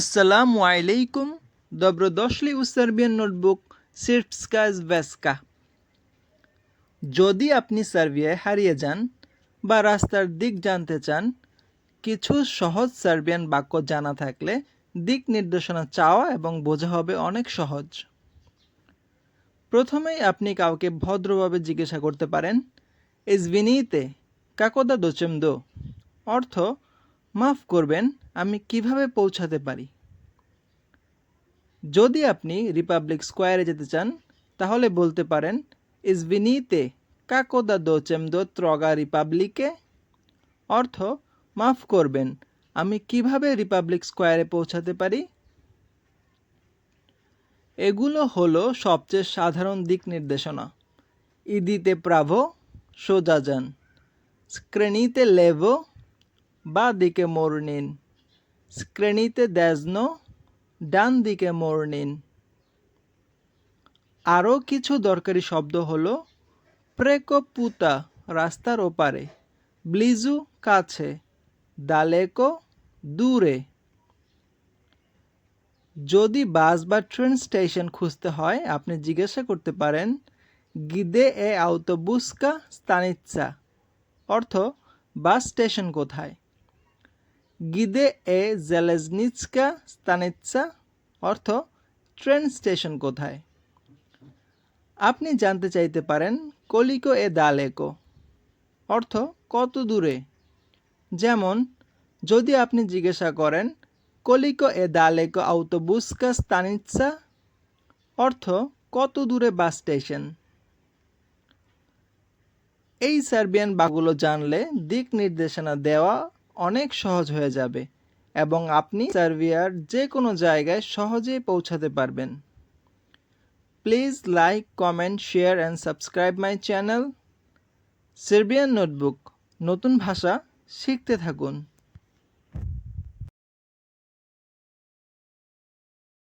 Assalamu alaikum, dobrodošli u Serbian Notebook Srpska zvezka। যদি আপনি সার্বিয়ায় হারিয়ে যান বা রাস্তার দিক জানতে চান, কিছু সহজ সার্বিয়ান বাক্য জানা থাকলে দিক নির্দেশনা চাওয়া এবং বোঝা হবে অনেক সহজ। প্রথমেই আপনি কাউকে ভদ্রভাবে জিজ্ঞাসা করতে পারেন, ইজভিনিতে কাকোদা দোচেম দো, অর্থ মাফ করবেন, আমি কিভাবে পৌঁছাতে পারি। যদি আপনি রিপাবলিক স্কোয়ারে যেতে চান তাহলে বলতে পারেন, ইজভিনিতে কাকোদা দোচেম দো ত্রগা রিপাবলিকে, অর্থ মাফ করবেন, আমি কিভাবে রিপাবলিক স্কোয়ারে পৌঁছাতে পারি। এগুলো হলো সবচেয়ে সাধারণ দিক নির্দেশনা। ইদিতে প্রাভো, সোজা যান। স্ক্রেনিতে লেভো, বা দিকে মোড় নিন। স্ক্রেনিতে দেজনো, ডান দিকে মোড় নিন। আরও কিছু দরকারি শব্দ হলো প্রেকো পুতা, রাস্তার ওপারে। ব্লিজু, কাছে। দালেকো, দূরে। যদি বাস বা ট্রেন স্টেশন খুঁজতে হয় আপনি জিজ্ঞাসা করতে পারেন, গিদে এ আউটোবুসকা স্তানিৎসা, অর্থ বাস স্টেশন কোথায়। গিদে এ জেলেজনিৎসকা স্তানিৎসা, অর্থ ট্রেন স্টেশন কোথায়। আপনি জানতে চাইতে পারেন, কলিকো এ দালেকো, অর্থ কত দূরে। যেমন যদি আপনি জিজ্ঞাসা করেন, কলিকো এ দালেকো আউটোবুসকা স্তানিৎসা, অর্থ কত দূরে বাস স্টেশন। এই সার্বিয়ান বাক্যগুলো জানলে দিক নির্দেশনা দেওয়া অনেক সহজ হয়ে যাবে এবং আপনি সার্বিয়ার যে কোনো জায়গায় সহজেই পৌঁছাতে পারবেন। Please like, comment, share and subscribe my channel Serbian notebook. নতুন ভাষা শিখতে থাকুন।